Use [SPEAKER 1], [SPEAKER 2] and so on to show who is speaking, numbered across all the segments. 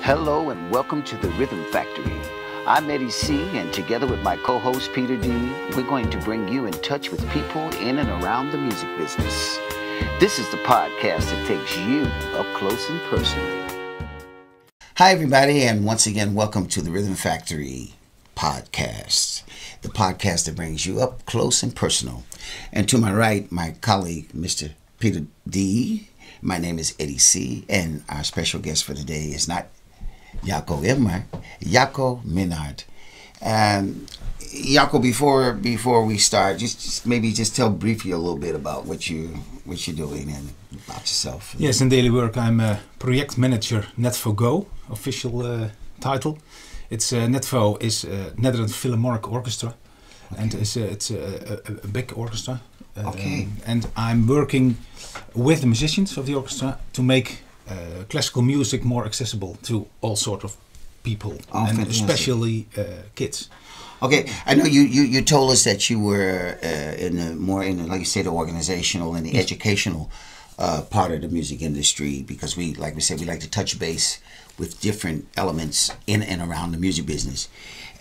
[SPEAKER 1] Hello and welcome to the Rhythm Factory. I'm Eddie C, and together with my co-host Peter D, we're going to bring you in touch with people in and around the music business. This is the podcast that takes you up close and personal. Hi everybody, and once again welcome to the Rhythm Factory podcast. The podcast that brings you up close and personal. And to my right, my colleague, Mr. Peter D. My name is Eddie C, and our special guest for today is not Jacco Minnaard. Jacco, before we start, just tell briefly a little bit about what you're doing and about yourself.
[SPEAKER 2] Yes, in daily work, I'm a project manager, Netvo Go, official title. It's Netvo is Netherlands Philharmonic Orchestra, okay. And it's a big orchestra.
[SPEAKER 1] Okay.
[SPEAKER 2] And I'm working with the musicians of the orchestra to make classical music more accessible to all sorts of people, and especially kids.
[SPEAKER 1] Okay, I know you told us that you were like you say, the organizational and the educational part of the music industry, because we like to touch base with different elements in and around the music business,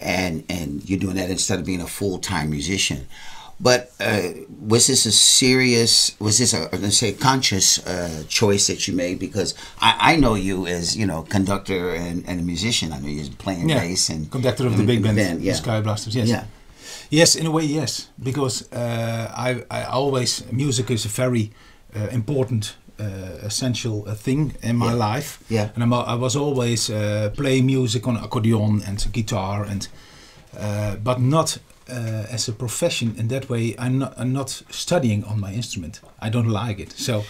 [SPEAKER 1] and you're doing that instead of being a full-time musician. But was this a conscious choice that you made? Because I know you as, conductor and a musician. I know you're playing bass and
[SPEAKER 2] conductor of the big band,
[SPEAKER 1] yeah.
[SPEAKER 2] Sky Blasters. Yes,
[SPEAKER 1] yeah.
[SPEAKER 2] Yes, in a way, yes. Because I always, music is a very important, essential thing in my life.
[SPEAKER 1] Yeah.
[SPEAKER 2] And I was always playing music on accordion and guitar, and but not. As a profession in that way, I'm not studying on my instrument. I don't like it. So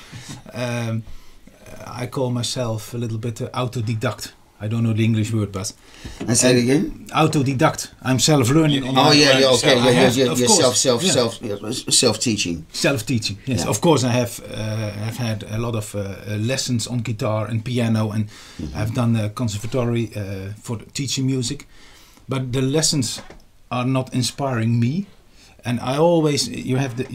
[SPEAKER 2] I call myself a little bit autodidact. I don't know the English word, but
[SPEAKER 1] I say it again.
[SPEAKER 2] Autodidact. I'm self-learning.
[SPEAKER 1] Self-teaching.
[SPEAKER 2] Self-teaching. Yes, of course. I have had a lot of lessons on guitar and piano, and I've done a conservatory for teaching music, but the lessons are not inspiring me, and I always you have the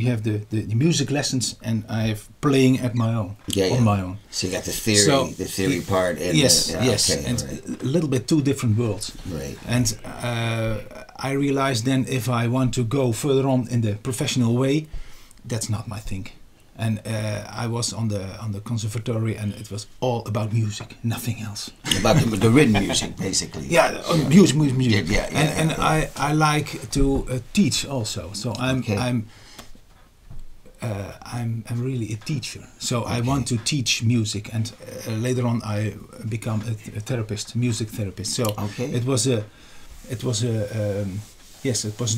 [SPEAKER 2] music lessons, and I have playing at my own on my own.
[SPEAKER 1] So you got the theory part. And
[SPEAKER 2] yes,
[SPEAKER 1] okay,
[SPEAKER 2] and
[SPEAKER 1] right.
[SPEAKER 2] A little bit two different worlds.
[SPEAKER 1] Right.
[SPEAKER 2] And I realized then if I want to go further on in the professional way, that's not my thing. And I was on the conservatory, and it was all about music, nothing else.
[SPEAKER 1] About the written music, basically.
[SPEAKER 2] Yeah, music.
[SPEAKER 1] Yeah.
[SPEAKER 2] And I like to teach also. So I'm really a teacher. So okay. I want to teach music, and later on I become a therapist, music therapist. So
[SPEAKER 1] okay.
[SPEAKER 2] It was a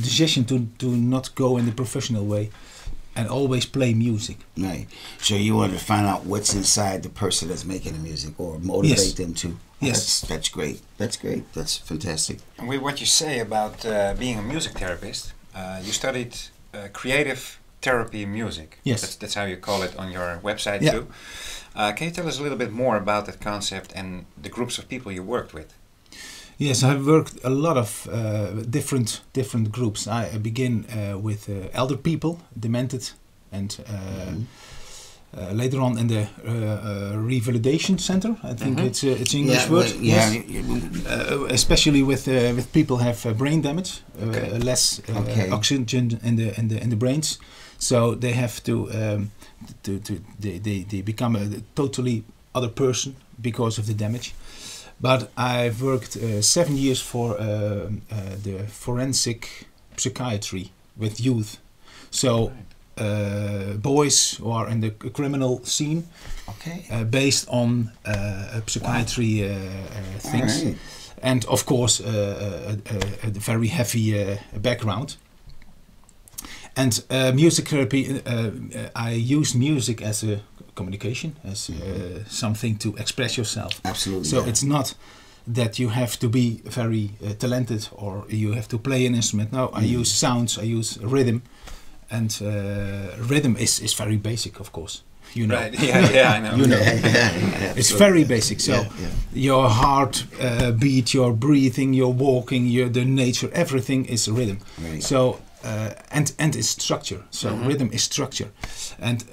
[SPEAKER 2] decision to not go in the professional way, and always play music.
[SPEAKER 1] Right. So you want to find out what's inside the person that's making the music, or motivate them to.
[SPEAKER 2] Yes.
[SPEAKER 1] That's great. That's great. That's fantastic.
[SPEAKER 3] And with what you say about being a music therapist, you studied creative therapy music.
[SPEAKER 2] Yes.
[SPEAKER 3] That's how you call it on your website too. Can you tell us a little bit more about that concept and the groups of people you worked with?
[SPEAKER 2] Yes, I've worked a lot of different groups. I begin with elder people, demented, and later on in the revalidation center. I think it's English word. Especially with people have brain damage, less oxygen in the brains, so they have to they become a totally other person because of the damage. But I've worked 7 years for the forensic psychiatry with youth. So boys who are in the criminal scene, based on psychiatry things. Right. And of course a very heavy background. And music therapy, I use music as a communication, as something to express yourself.
[SPEAKER 1] Absolutely.
[SPEAKER 2] So it's not that you have to be very talented or you have to play an instrument. No, I use sounds, I use rhythm, and rhythm is very basic, of course. You know.
[SPEAKER 3] Right. Yeah, I know.
[SPEAKER 2] You know. It's very basic. So your heart beat, your breathing, your walking, the nature, everything is rhythm.
[SPEAKER 1] Right.
[SPEAKER 2] So and it's structure. So rhythm is structure, and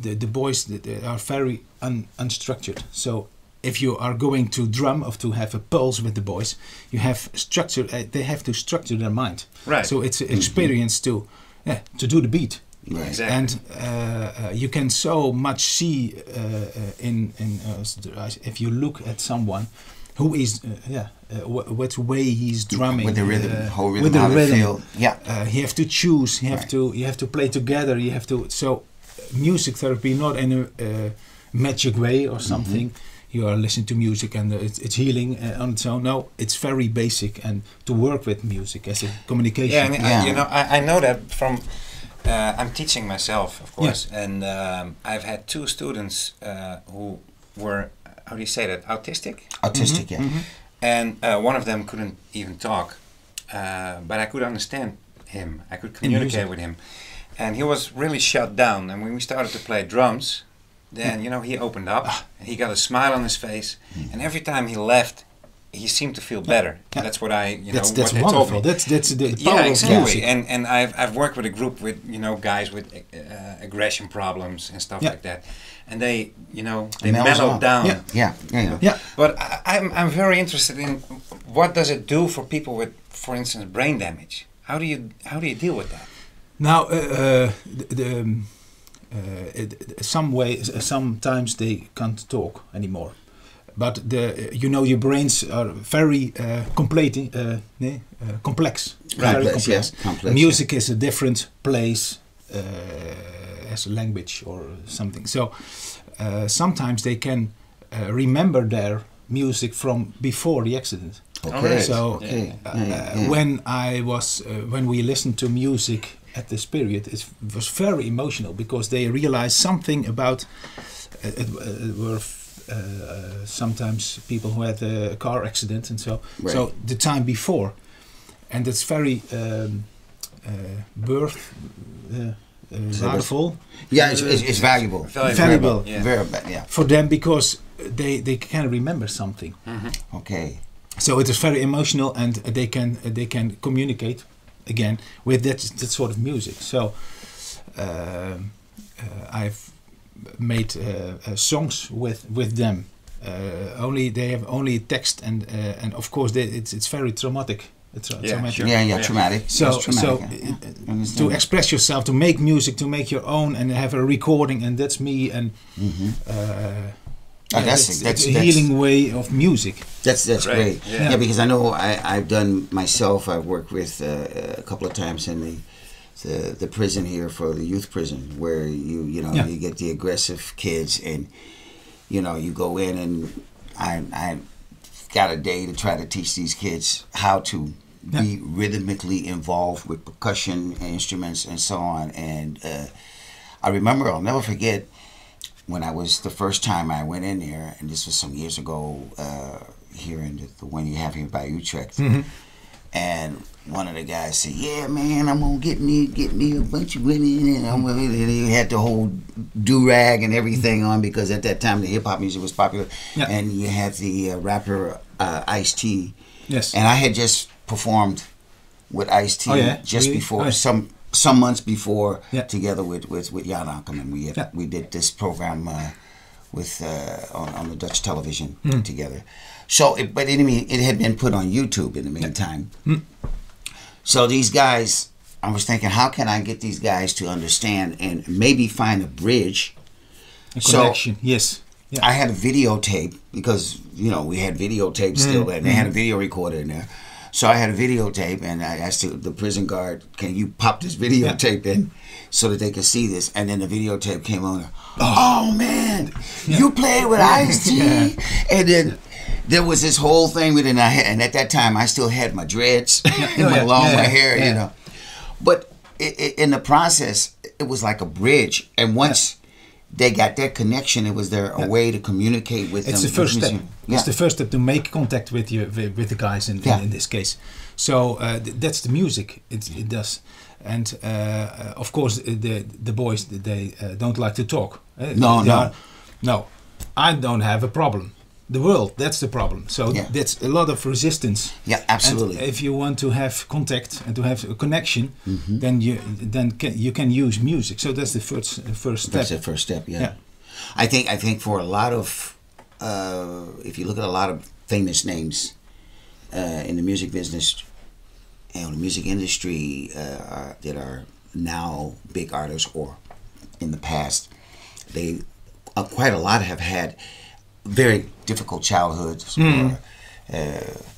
[SPEAKER 2] the boys they are very unstructured. So if you are going to drum or to have a pulse with the boys, you have structure. They have to structure their mind.
[SPEAKER 3] Right.
[SPEAKER 2] So it's an experience to do the beat.
[SPEAKER 4] Right.
[SPEAKER 3] Exactly.
[SPEAKER 2] And you can so much see if you look at someone who is what way he's drumming
[SPEAKER 4] with the rhythm, whole rhythm,
[SPEAKER 2] with the
[SPEAKER 4] how they
[SPEAKER 2] rhythm.
[SPEAKER 4] feel. Yeah.
[SPEAKER 2] You have to choose. You have
[SPEAKER 4] Right.
[SPEAKER 2] you have to play together. You have to. So music therapy, not in a magic way or something. You are listening to music and it's healing on its own. No, it's very basic, and to work with music as a communication.
[SPEAKER 3] Yeah, and
[SPEAKER 4] Yeah.
[SPEAKER 3] you know, I know that from. I'm teaching myself, of course, and I've had 2 students who were, how do you say that, autistic?
[SPEAKER 4] Autistic, yeah.
[SPEAKER 3] And one of them couldn't even talk, but I could understand him. I could communicate with him, and he was really shut down. And when we started to play drums, then you know he opened up, and he got a smile on his face, and every time he left, he seemed to feel better.
[SPEAKER 2] Yeah.
[SPEAKER 3] That's what I, you know,
[SPEAKER 2] That's
[SPEAKER 3] what they
[SPEAKER 2] wonderful.
[SPEAKER 3] told me.
[SPEAKER 2] That's the power
[SPEAKER 3] Yeah,
[SPEAKER 2] of
[SPEAKER 3] exactly.
[SPEAKER 2] music.
[SPEAKER 3] And I've worked with a group with, you know, guys with aggression problems and stuff like that, and they, you know, they
[SPEAKER 4] Mellows
[SPEAKER 3] mellow
[SPEAKER 4] out.
[SPEAKER 3] down.
[SPEAKER 2] Yeah.
[SPEAKER 3] But I'm very interested in what does it do for people with, for instance, brain damage. How do you deal with that?
[SPEAKER 2] Now, sometimes they can't talk anymore, but your brains are very complex.
[SPEAKER 4] Right.
[SPEAKER 2] Very
[SPEAKER 4] Complex,
[SPEAKER 2] complex.
[SPEAKER 4] yes, complex,
[SPEAKER 2] Music is a different place as a language or something. So sometimes they can remember their music from before the accident.
[SPEAKER 4] Okay.
[SPEAKER 2] So
[SPEAKER 4] Okay.
[SPEAKER 2] when we listened to music at this period, it was very emotional because they realized something about it were sometimes people who had a car accident and so
[SPEAKER 4] Right.
[SPEAKER 2] so the time before, and it's very valuable.
[SPEAKER 4] Yeah, it's valuable.
[SPEAKER 2] Valuable.
[SPEAKER 3] Yeah.
[SPEAKER 4] Very, yeah.
[SPEAKER 2] For them because they can remember something.
[SPEAKER 4] Okay.
[SPEAKER 2] So it is very emotional, and they can communicate again with that sort of music. So I've made songs with them. They have only text, and of course it's very traumatic. It's traumatic.
[SPEAKER 3] sure.
[SPEAKER 4] Yeah, traumatic.
[SPEAKER 2] So
[SPEAKER 4] That's traumatic,
[SPEAKER 2] so
[SPEAKER 4] understand
[SPEAKER 2] to
[SPEAKER 4] that.
[SPEAKER 2] express yourself, to make music, to make your own, and have a recording, and that's me. And
[SPEAKER 4] that's
[SPEAKER 2] it's a healing way of music.
[SPEAKER 4] That's
[SPEAKER 3] Right.
[SPEAKER 4] great.
[SPEAKER 3] Yeah.
[SPEAKER 4] Yeah, because I know I've done myself. I've worked with a couple of times in the prison here for the youth prison, where you get the aggressive kids, and you go in, and I got a day to try to teach these kids how to be rhythmically involved with percussion instruments and so on. And I remember, I'll never forget, when I was the first time I went in there, and this was some years ago, here in the one you have here by Utrecht, and one of the guys said, "Yeah, man, I'm gonna get me a bunch of women," and he had the whole do rag and everything on, because at that time the hip hop music was popular, and you had the rapper Ice-T,
[SPEAKER 2] Yes.
[SPEAKER 4] and I had just performed with Ice-T just
[SPEAKER 2] Really?
[SPEAKER 4] before
[SPEAKER 2] Nice.
[SPEAKER 4] some months before,
[SPEAKER 2] Yeah.
[SPEAKER 4] together with Jan Ackerman. We did this program with on the Dutch television together. So, but anyway, it had been put on YouTube in the meantime. So these guys, I was thinking, how can I get these guys to understand and maybe find a bridge?
[SPEAKER 2] A connection. Yes. Yeah.
[SPEAKER 4] I had a videotape, because we had videotapes still, and they had a video recorder in there. So I had a videotape, and I asked the prison guard, "Can you pop this videotape in so that they can see this?" And then the videotape came on. Oh man, you played with Ice-T, and then there was this whole thing with it. And at that time, I still had my dreads, my hair, But in the process, it was like a bridge, and once they got that connection, it was a way to communicate with them.
[SPEAKER 2] It's the first step.
[SPEAKER 4] Yeah.
[SPEAKER 2] It's the first step to make contact with with the guys in this case. So that's the music. It does, and of course the boys, they don't like to talk. No. I don't have a problem. The world, that's the problem. So that's a lot of resistance.
[SPEAKER 4] Yeah, absolutely.
[SPEAKER 2] And if you want to have contact and to have a connection, then you can use music. So that's the first step.
[SPEAKER 4] That's the first step. Yeah. I think for a lot of if you look at a lot of famous names in the music business, the music industry that are now big artists or in the past, they quite a lot have had very difficult childhoods, or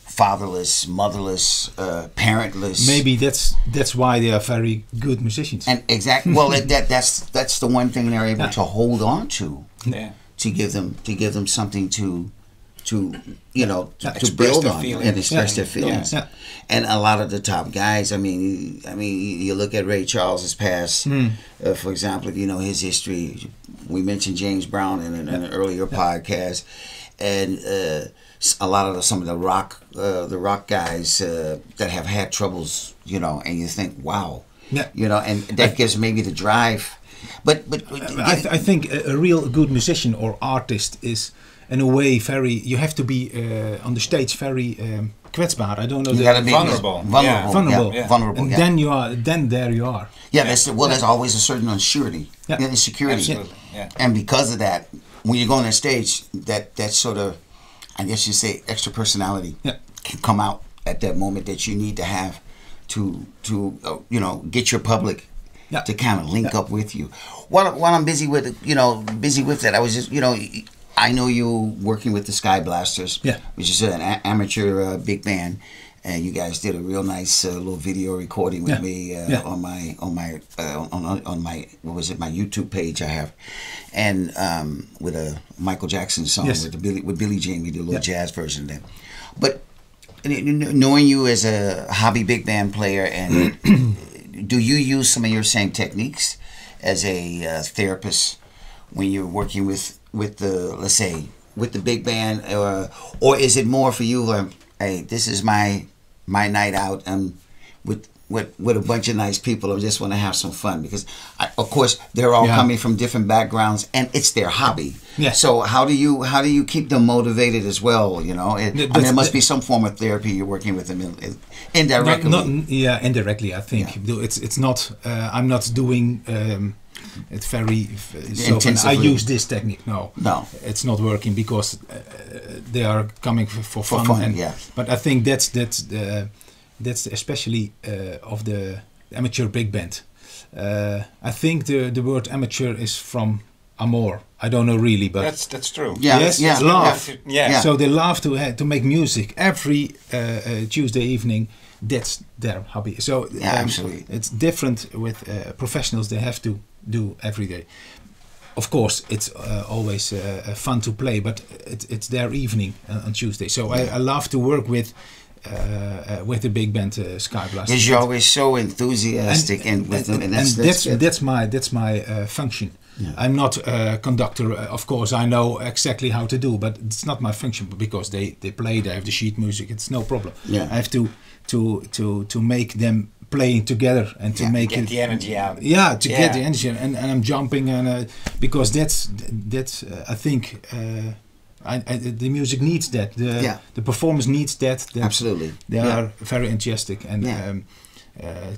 [SPEAKER 4] fatherless, motherless, parentless.
[SPEAKER 2] Maybe that's why they are very good musicians.
[SPEAKER 4] And exactly, well, that's the one thing they're able to hold on to, to give them something to build on and express their feelings. Yeah. And a lot of the top guys, I mean, you look at Ray Charles's past, for example, if you know his history. We mentioned James Brown in an earlier podcast, and a lot of some of the rock guys that have had troubles, and you think, wow, and that gives maybe the drive. But
[SPEAKER 2] I think a real good musician or artist is, in a way, you have to be on the stage very kwetsbaar. I don't know.
[SPEAKER 4] You gotta be vulnerable.
[SPEAKER 2] And then there you are.
[SPEAKER 4] Yeah, there's always a certain uncertainty, insecurity, and because of that, when you go on that stage, that sort of, I guess you say, extra personality can come out at that moment that you need to have to get your public to kind of link up with you. While I'm busy with that, I was just I know you working with the Sky Blasters, which is an amateur big band, and you guys did a real nice little video recording with me on my what was it, my YouTube page I have, and with a Michael Jackson song with Billie Jean, we did a little jazz version of that. But knowing you as a hobby big band player, and do you use some of your same techniques as a therapist when you're working with the, let's say, with the big band, or is it more for you like, hey, this is my night out, with a bunch of nice people, I just want to have some fun, because of course they're all coming from different backgrounds and it's their hobby. So how do you keep them motivated as well? There must be some form of therapy you're working with them indirectly.
[SPEAKER 2] Indirectly, I think. It's not. I'm not doing. It's very so. I use this technique. No, it's not working, because they are coming for fun. But I think that's especially of the amateur big band. I think the word amateur is from amor. I don't know really, but
[SPEAKER 3] that's true.
[SPEAKER 2] Love. So they love to make music every Tuesday evening. That's their hobby. So
[SPEAKER 4] absolutely,
[SPEAKER 2] it's different with professionals. They have to do every day. Of course, it's always fun to play, but it's their evening on Tuesday. So I love to work with the big band Sky Blasters.
[SPEAKER 4] Because you're always so enthusiastic and
[SPEAKER 2] that's my function. I'm not a conductor, of course. I know exactly how to do, but it's not my function, because they play. They have the sheet music. It's no problem. I have to make them playing together and to make
[SPEAKER 3] get the energy out.
[SPEAKER 2] Get the energy, and I'm jumping, and because that's I think the music needs that. The performance needs that.
[SPEAKER 4] Absolutely,
[SPEAKER 2] they are very enthusiastic, and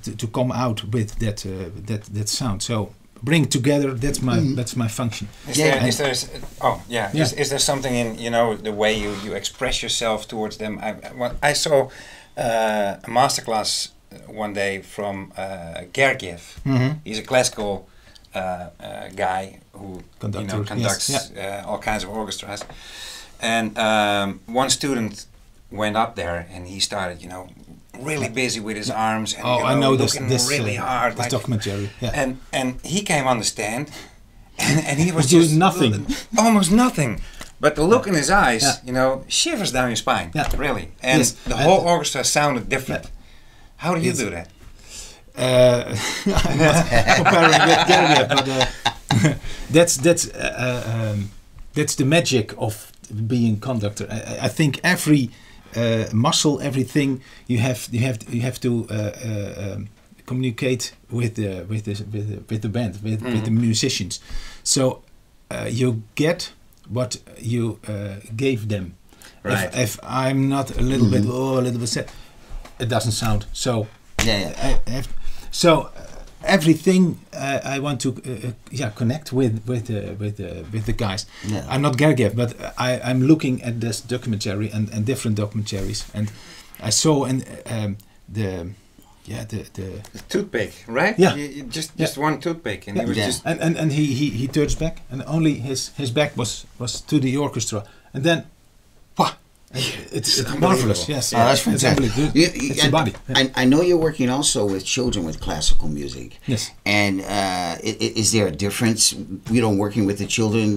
[SPEAKER 2] to come out with that sound. So bring together. That's my function.
[SPEAKER 3] Is there something in the way you express yourself towards them? I saw a masterclass one day from Werkhoven. He's a classical guy who conducts all kinds of orchestras, and one student went up there and he started really busy with his arms and
[SPEAKER 2] I know
[SPEAKER 3] looking
[SPEAKER 2] this
[SPEAKER 3] really hard,
[SPEAKER 2] this documentary.
[SPEAKER 3] And he came on the stand and he was
[SPEAKER 2] doing nothing,
[SPEAKER 3] almost nothing. But the look in his eyes, shivers down your spine, really. And the whole orchestra sounded different. How do you do that? I'm not comparing with Gary,
[SPEAKER 2] but that's the magic of being conductor. I think every muscle, everything you have to communicate with the band, with the musicians. So you get what you gave them.
[SPEAKER 3] Right.
[SPEAKER 2] If I'm not a little bit sad, it doesn't sound so. everything I want to connect with the guys.
[SPEAKER 4] Yeah.
[SPEAKER 2] I'm not Gergiev, but I'm looking at this documentary and different documentaries, and I saw the
[SPEAKER 3] toothpick, right?
[SPEAKER 2] Yeah.
[SPEAKER 3] Just one toothpick, and he was just
[SPEAKER 2] and he turns back, and only his back was to the orchestra, and then, it's marvelous. Yes,
[SPEAKER 4] Oh, that's fantastic.
[SPEAKER 2] It's a body.
[SPEAKER 4] I know you're working also with children with classical music.
[SPEAKER 2] Yes.
[SPEAKER 4] And is there a difference, working with the children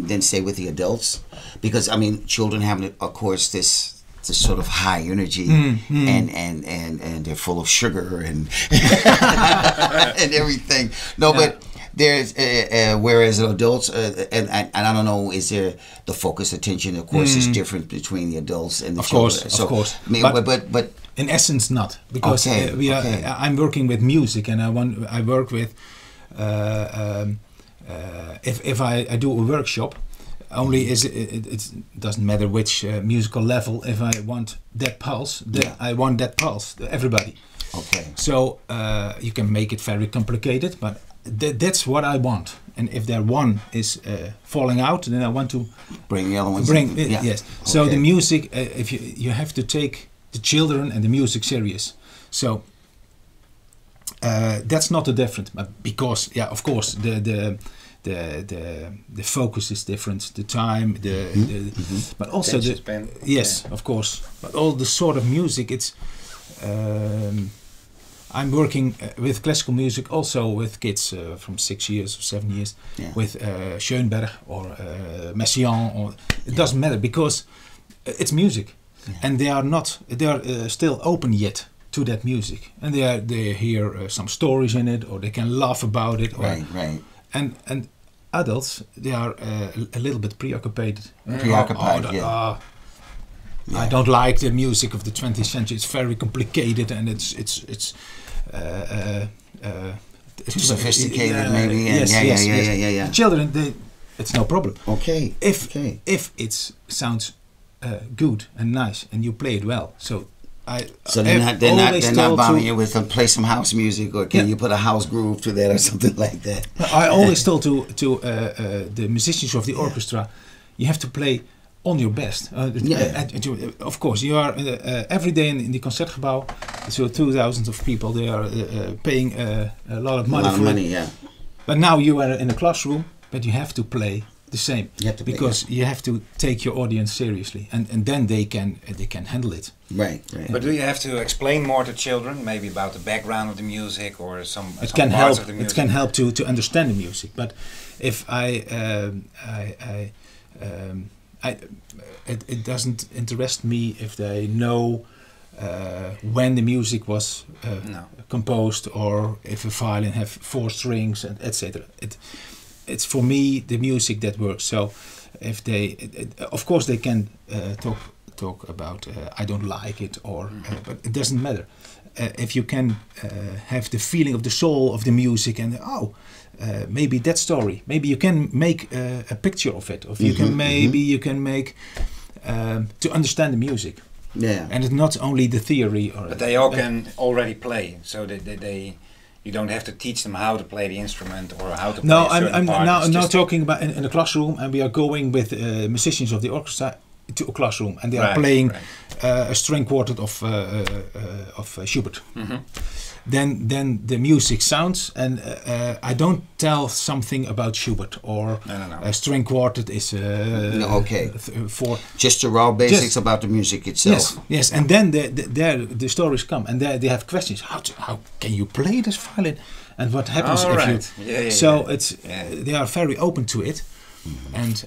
[SPEAKER 4] than say with the adults? Because I mean, children have, of course, this sort of high energy, and they're full of sugar and and everything. But there's whereas adults and I don't know, is there the focus attention? Of course, is different between the adults and the children.
[SPEAKER 2] Of course.
[SPEAKER 4] I mean, but
[SPEAKER 2] in essence, not, because I'm working with music, and I work with if I do a workshop. Only it doesn't matter which musical level. If I want that pulse, I want that pulse. Everybody.
[SPEAKER 4] Okay.
[SPEAKER 2] So you can make it very complicated, but that's what I want. And if there one is falling out, then I want to
[SPEAKER 4] bring the other ones.
[SPEAKER 2] Yes. So the music, if you have to take the children and the music serious. So that's not the difference, but because of course the focus is different, the time, but also of course, but all the sort of music. It's I'm working with classical music also with kids from 6 years or 7 years, with Schoenberg or Messiaen, or it doesn't matter, because it's music, and they are still open yet to that music, and they hear some stories in it, or they can laugh about it, or,
[SPEAKER 4] right.
[SPEAKER 2] And adults, they are a little bit preoccupied. I don't like the music of the 20th century. It's very complicated, and it's
[SPEAKER 4] too sophisticated, maybe.
[SPEAKER 2] Yes. Children, it's no problem.
[SPEAKER 4] Okay.
[SPEAKER 2] If it sounds good and nice, and you play it well, so.
[SPEAKER 4] They're not bombing you with play some house music, or can you put a house groove to that or something like that?
[SPEAKER 2] I always told to the musicians of the orchestra, you have to play on your best. Of course, you are every day in the Concertgebouw, so 2,000 of people. They are paying a lot of money for it. But now you are in a classroom, but you have to play the same, because you have to take your audience seriously, and then they can handle it.
[SPEAKER 4] Right.
[SPEAKER 3] But do you have to explain more to children, maybe about the background of the music, or some
[SPEAKER 2] parts of the music? It can help to understand the music. But if it doesn't interest me if they know when the music was composed, or if a violin have 4 strings, and etc. It's for me the music that works. So if they, of course, they can talk about I don't like it, or but it doesn't matter. If you can have the feeling of the soul of the music, and maybe that story, maybe you can make a picture of it, or you can make to understand the music.
[SPEAKER 4] Yeah.
[SPEAKER 2] And it's not only the theory.
[SPEAKER 3] But they all can already play, so they you don't have to teach them how to play the instrument or how to play a certain part.
[SPEAKER 2] I'm now talking about in a classroom, and we are going with musicians of the orchestra to a classroom, and they are playing a string quartet of Schubert. Then the music sounds, and I don't tell something about Schubert, or a string quartet is for
[SPEAKER 4] just the raw basics about the music itself.
[SPEAKER 2] Yes, and then the stories come, and they have questions. How can you play this violin, and what happens if you? They are very open to it, and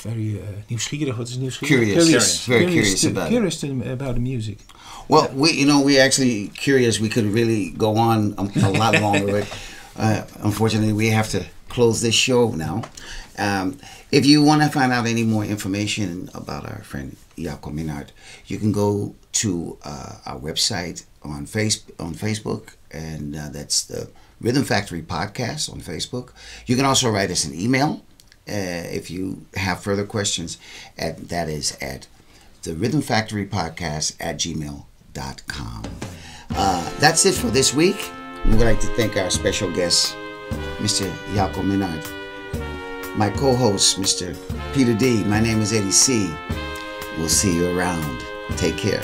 [SPEAKER 2] very nieuwsgierig. What is nieuwsgierig? Curious about the music.
[SPEAKER 4] Well, we actually curious. We could really go on a lot longer, but unfortunately, we have to close this show now. If you want to find out any more information about our friend Jacco Minnaard, you can go to our website on Facebook, and that's the Rhythm Factory Podcast on Facebook. You can also write us an email if you have further questions. That is at the Rhythm Factory Podcast at gmail.com. That's it for this week. We would like to thank our special guest, Mr. Jacco Minnaard. My co-host, Mr. Peter D. My name is Eddie C. We'll see you around. Take care.